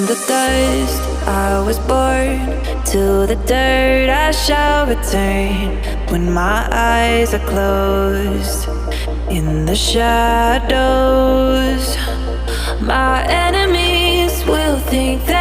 the dust I was born, to the dirt I shall return. When my eyes are closed, in the shadows, my enemies will think that